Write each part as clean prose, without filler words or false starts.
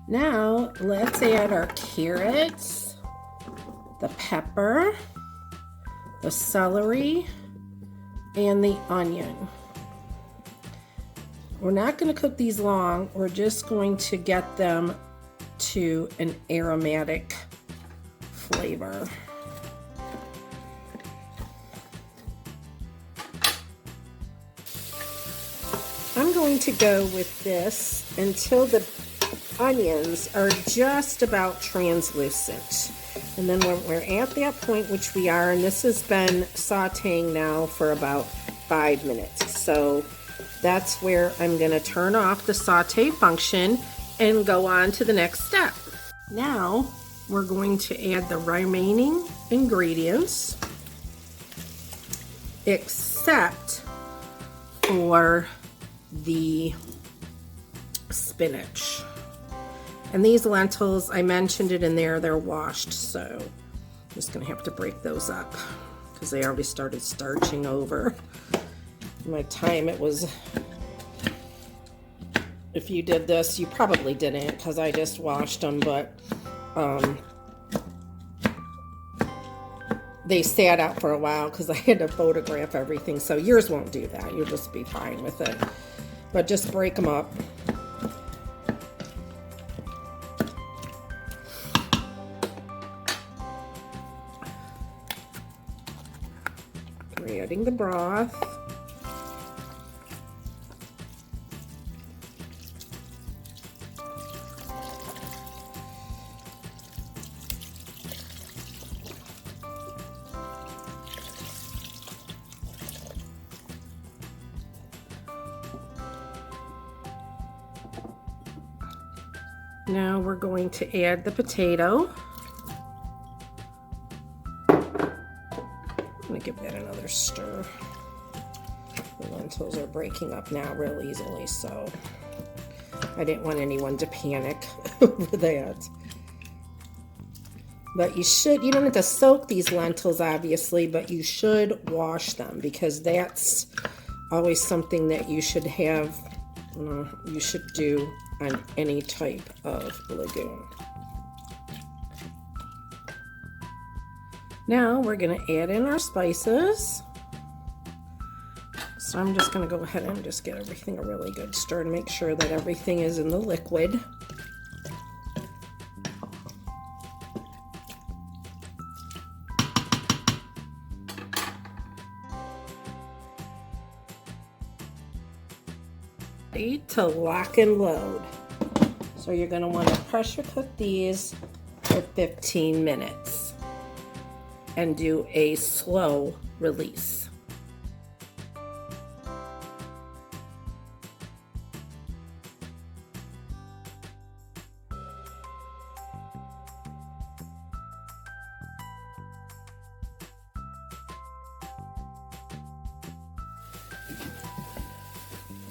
Now let's add our carrots, the pepper, the celery, and the onion. We're not going to cook these long. We're just going to get them to an aromatic flavor. I'm going to go with this until the onions are just about translucent. And then when we're at that point, which we are, and this has been sauteing now for about 5 minutes. So that's where I'm going to turn off the saute function and go on to the next step. Now we're going to add the remaining ingredients, except for the spinach. And these lentils, I mentioned it in there, they're washed, so I'm just gonna have to break those up because they already started starching over. My time it was, if you did this, you probably didn't because I just washed them, but they sat out for a while because I had to photograph everything, so yours won't do that. You'll just be fine with it. But just break them up. We're adding the broth. Now we're going to add the potato. I'm going to give that another stir. The lentils are breaking up now real easily, so I didn't want anyone to panic over that. But you don't have to soak these lentils, obviously, but you should wash them because that's always something that you should have, you should do on any type of legume. Now we're going to add in our spices. So I'm just going to go ahead and just get everything a really good stir and make sure that everything is in the liquid. To lock and load. So you're going to want to pressure cook these for 15 minutes and do a slow release.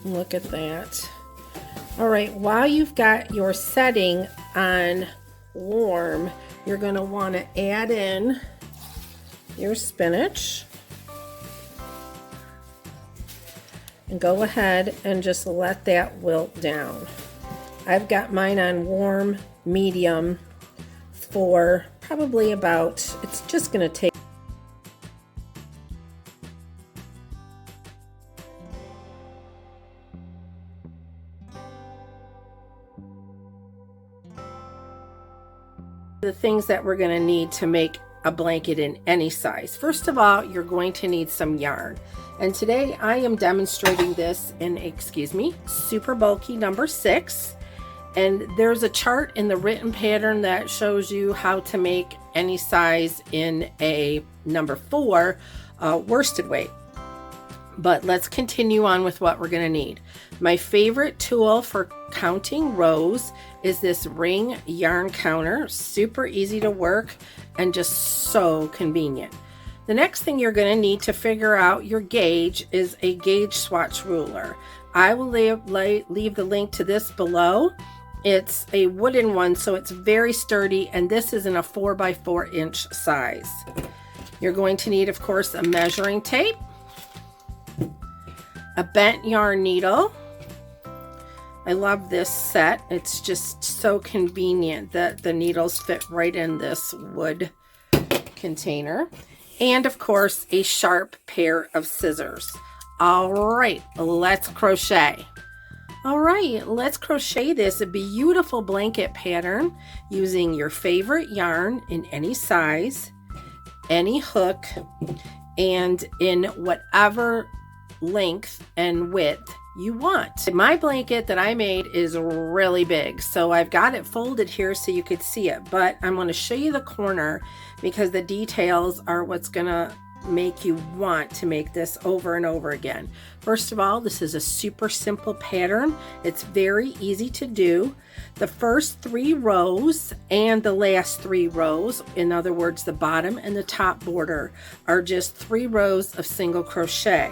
Look at that. All right, while you've got your setting on warm, you're going to want to add in your spinach and go ahead and just let that wilt down. I've got mine on warm medium for probably about, it's just going to take the things that we're going to need to make a blanket in any size. First of all, you're going to need some yarn. And today I am demonstrating this in, super bulky number 6. And there's a chart in the written pattern that shows you how to make any size in a number 4 worsted weight. But let's continue on with what we're going to need. My favorite tool for counting rows is this ring yarn counter. Super easy to work and just so convenient. The next thing you're going to need to figure out your gauge is a gauge swatch ruler. I will leave the link to this below. It's a wooden one, so it's very sturdy, and this is in a 4x4 inch size. You're going to need, of course, a measuring tape, a bent yarn needle, I love this set. It's just so convenient that the needles fit right in this wood container. And of course, a sharp pair of scissors. All right, let's crochet. All right, let's crochet this beautiful blanket pattern using your favorite yarn in any size, any hook, and in whatever length and width you want. My blanket that I made is really big, so I've got it folded here so you could see it, but I'm going to show you the corner because the details are what's going to make you want to make this over and over again. First of all, this is a super simple pattern. It's very easy to do. The first 3 rows and the last 3 rows, in other words the bottom and the top border, are just 3 rows of single crochet.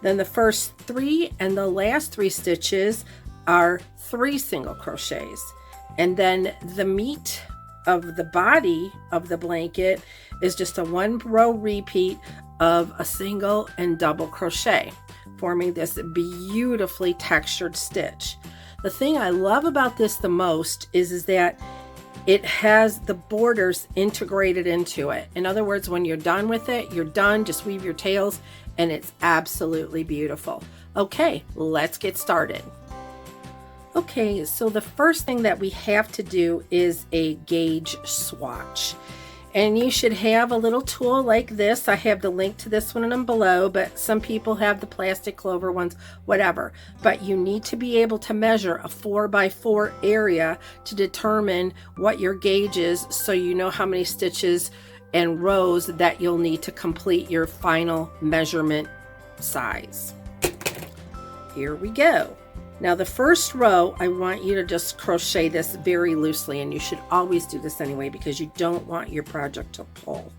Then the first 3 and the last 3 stitches are 3 single crochets, and then the meat of the body of the blanket is just a 1 row repeat of a single and double crochet, forming this beautifully textured stitch. The thing I love about this the most is that it has the borders integrated into it. In other words, when you're done with it, you're done, just weave your tails, and it's absolutely beautiful. Okay, let's get started. Okay, so the first thing that we have to do is a gauge swatch. And you should have a little tool like this. I have the link to this one below, but some people have the plastic clover ones, whatever. But you need to be able to measure a 4x4 area to determine what your gauge is, so you know how many stitches and rows that you'll need to complete your final measurement size. Here we go. Now the first row, I want you to just crochet this very loosely, and you should always do this anyway because you don't want your project to pull.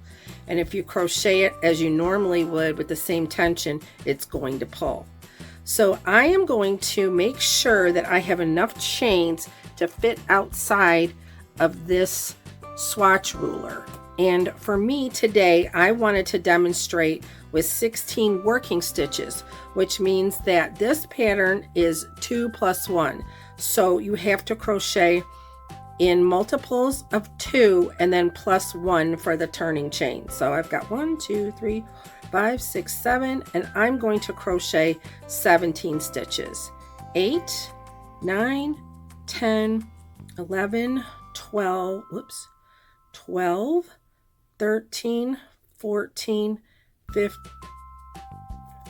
And if you crochet it as you normally would with the same tension, it's going to pull. So I am going to make sure that I have enough chains to fit outside of this swatch ruler. And for me today, I wanted to demonstrate with 16 working stitches, which means that this pattern is 2 + 1. So you have to crochet in multiples of 2 and then +1 for the turning chain. So I've got 1, 2, 3, 5, 6, 7, and I'm going to crochet 17 stitches. 8, 9, 10, 11, 12, 12, 13, 14,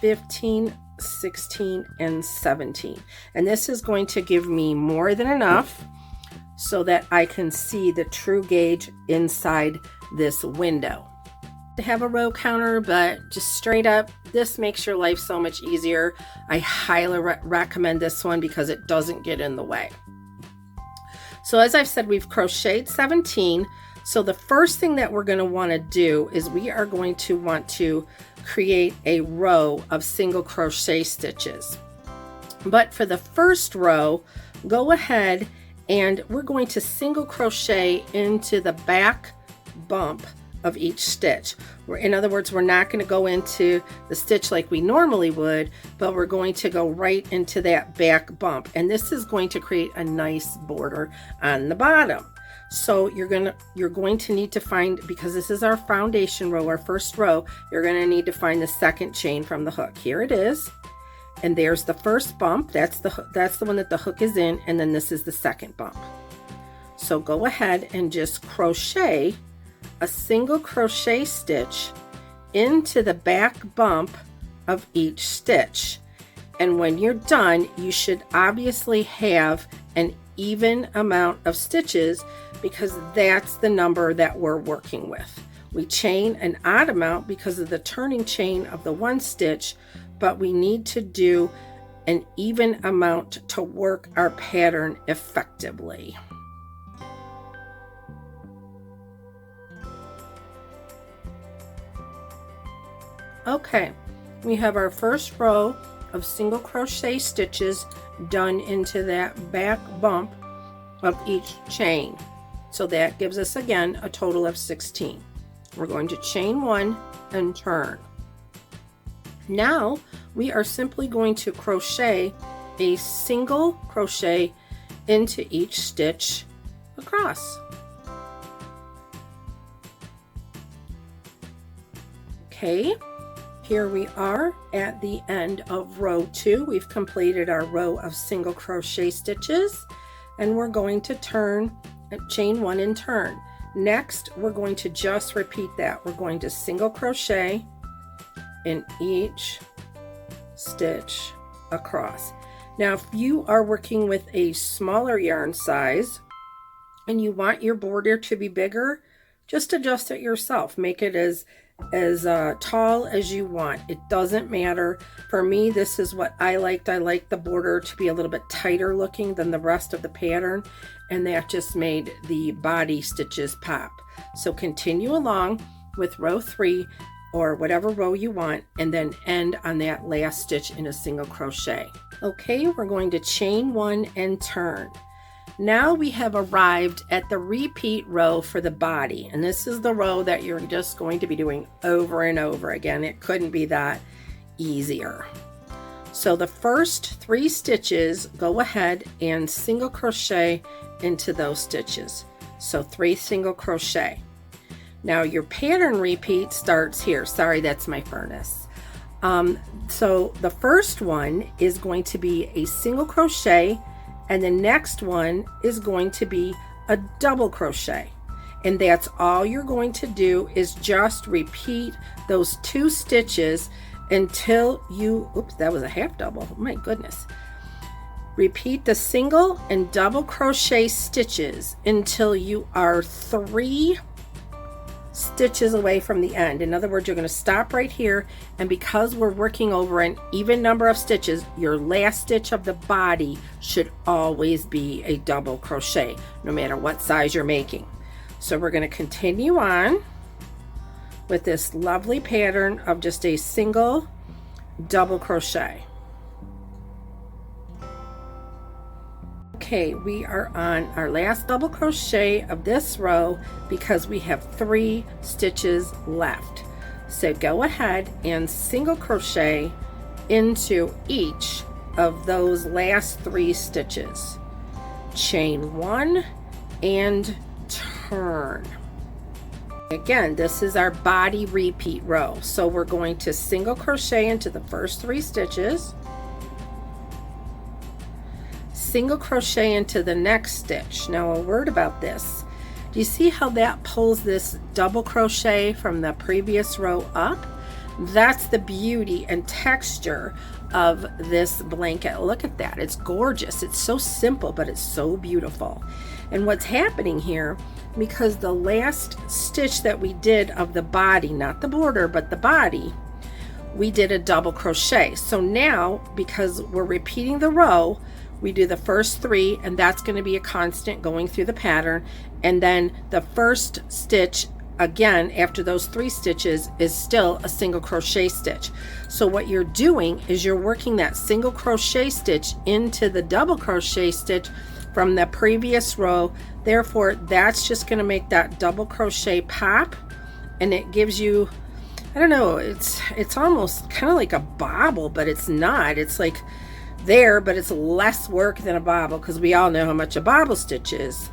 15, 16, and 17. And this is going to give me more than enough so that I can see the true gauge inside this window. To have a row counter, but just straight up, this makes your life so much easier. I highly recommend this one because it doesn't get in the way. So as I've said, we've crocheted 17. So the first thing that we're going to want to do is we are going to want to create a row of single crochet stitches. But for the first row, go ahead and we're going to single crochet into the back bump of each stitch. In other words, we're not going to go into the stitch like we normally would, but we're going to go right into that back bump. And this is going to create a nice border on the bottom. So you're going to need to find, because this is our foundation row, our first row, you're going to need to find the second chain from the hook. Here it is. And there's the first bump. That's the one that the hook is in, and then this is the second bump. So go ahead and just crochet a single crochet stitch into the back bump of each stitch. And when you're done, you should obviously have an even amount of stitches because that's the number that we're working with. We chain an odd amount because of the turning chain of the one stitch, but we need to do an even amount to work our pattern effectively. Okay, we have our first row of single crochet stitches done into that back bump of each chain. So that gives us again a total of 16. We're going to chain 1 and turn. Now we are simply going to crochet a single crochet into each stitch across. Okay, here we are at the end of row 2. We've completed our row of single crochet stitches, and we're going to chain 1 and turn. Next, we're going to just repeat that. We're going to single crochet in each stitch across. Now, if you are working with a smaller yarn size and you want your border to be bigger, just adjust it yourself. Make it as tall as you want. It doesn't matter. For me, this is what I liked. I like the border to be a little bit tighter looking than the rest of the pattern, and that just made the body stitches pop. So continue along with row 3 or whatever row you want, and then end on that last stitch in a single crochet. Okay, we're going to chain 1 and turn. Now we have arrived at the repeat row for the body, and this is the row that you're just going to be doing over and over again. It couldn't be that easier. So the first 3 stitches, go ahead and single crochet into those stitches. So 3 single crochet. Now your pattern repeat starts here. Sorry, that's my furnace. So the first one is going to be a single crochet, and the next one is going to be a double crochet. And that's all you're going to do, is just repeat those 2 stitches until you, oops, that was a half double, oh my goodness. Repeat the single and double crochet stitches until you are 3 stitches away from the end. In other words, you're going to stop right here, and because we're working over an even number of stitches, your last stitch of the body should always be a double crochet, no matter what size you're making. So we're going to continue on with this lovely pattern of just a single double crochet. Okay, we are on our last double crochet of this row because we have 3 stitches left. So go ahead and single crochet into each of those last 3 stitches. Chain 1 and turn. Again, this is our body repeat row. So we're going to single crochet into the first 3 stitches, single crochet into the next stitch. Now a word about this. Do you see how that pulls this double crochet from the previous row up? That's the beauty and texture of this blanket. Look at that. It's gorgeous. It's so simple, but it's so beautiful. And what's happening here, because the last stitch that we did of the body, not the border, but the body, we did a double crochet. So now, because we're repeating the row, we do the first 3, and that's going to be a constant going through the pattern, and then the first stitch again after those 3 stitches is still a single crochet stitch. So what you're doing is you're working that single crochet stitch into the double crochet stitch from the previous row. Therefore, that's just going to make that double crochet pop, and it gives you, I don't know, it's almost kind of like a bobble, but it's not. It's like there, but it's less work than a bobble, because we all know how much a bobble stitch is.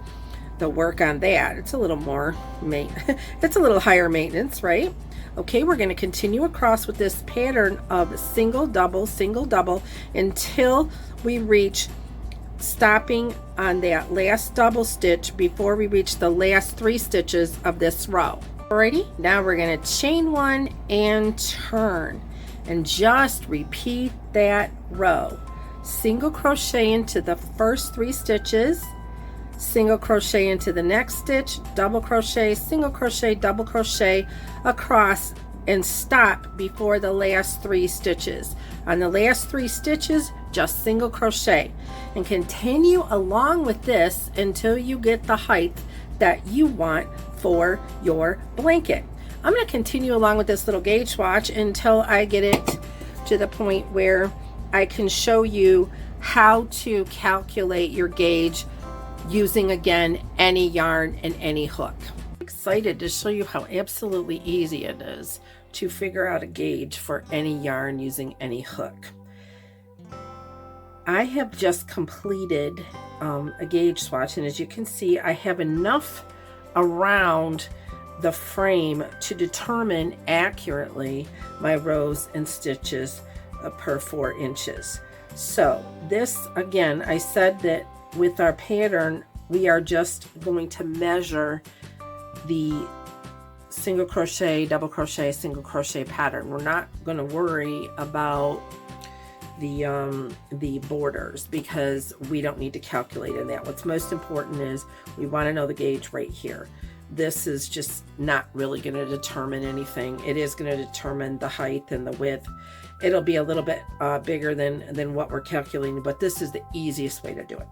The work on that, it's a little more it's a little higher maintenance, right? Okay, we're going to continue across with this pattern of single double until we reach stopping on that last double stitch before we reach the last 3 stitches of this row. Alrighty, now we're going to chain 1 and turn, and just repeat that row. Single crochet into the first 3 stitches, single crochet into the next stitch, double crochet, single crochet, double crochet across, and stop before the last 3 stitches. On the last 3 stitches, just single crochet, and continue along with this until you get the height that you want for your blanket. I'm going to continue along with this little gauge swatch until I get it to the point where I can show you how to calculate your gauge using, again, any yarn and any hook. I'm excited to show you how absolutely easy it is to figure out a gauge for any yarn using any hook. I have just completed a gauge swatch, and as you can see, I have enough around the frame to determine accurately my rows and stitches per 4 inches. So this, again, I said that with our pattern, we are just going to measure the single crochet, double crochet, single crochet pattern. We're not going to worry about the borders because we don't need to calculate in that. What's most important is we want to know the gauge right here. This is just not really going to determine anything. It is going to determine the height and the width. It'll be a little bit bigger than what we're calculating, but this is the easiest way to do it.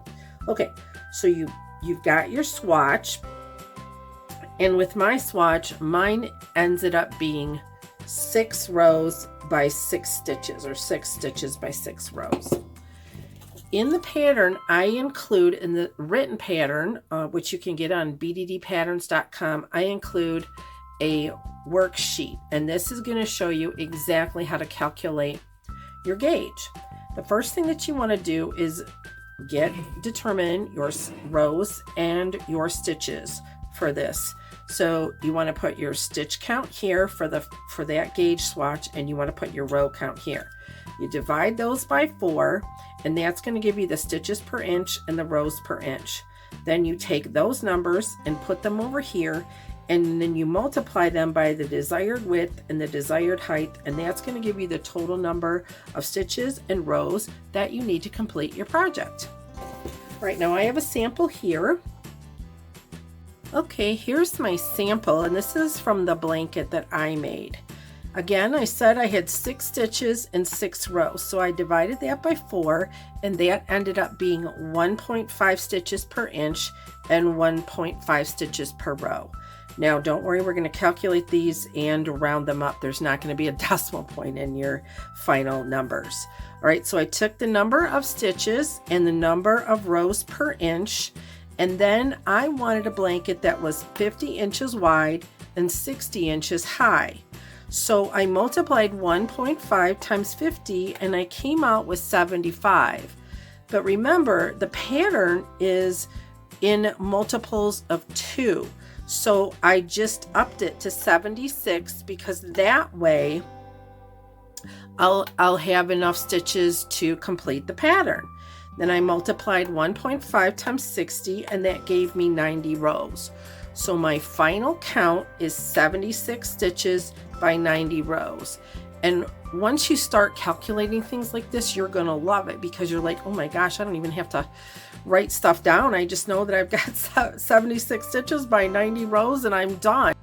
Okay, so you've got your swatch, and with my swatch, mine ended up being 6 rows by 6 stitches, or 6 stitches by 6 rows. In the pattern, I include, in the written pattern, which you can get on bddpatterns.com, I include a worksheet, and this is going to show you exactly how to calculate your gauge. The first thing that you want to do is determine your rows and your stitches for this. So you want to put your stitch count here for that gauge swatch, and you want to put your row count here. You divide those by 4, and that's going to give you the stitches per inch and the rows per inch. Then you take those numbers and put them over here, and then you multiply them by the desired width and the desired height, and that's going to give you the total number of stitches and rows that you need to complete your project. Right now I have a sample here. Okay, here's my sample, and this is from the blanket that I made. Again, I said I had 6 stitches and 6 rows, so I divided that by 4, and that ended up being 1.5 stitches per inch and 1.5 stitches per row. Now, don't worry, we're going to calculate these and round them up. There's not going to be a decimal point in your final numbers. All right, so I took the number of stitches and the number of rows per inch, and then I wanted a blanket that was 50 inches wide and 60 inches high. So I multiplied 1.5 times 50, and I came out with 75. But remember, the pattern is in multiples of 2. So I just upped it to 76 because that way I'll have enough stitches to complete the pattern. Then I multiplied 1.5 times 60, and that gave me 90 rows. So my final count is 76 stitches by 90 rows. And once you start calculating things like this, you're going to love it because you're like, oh my gosh, I don't even have to write stuff down. I just know that I've got 76 stitches by 90 rows and I'm done.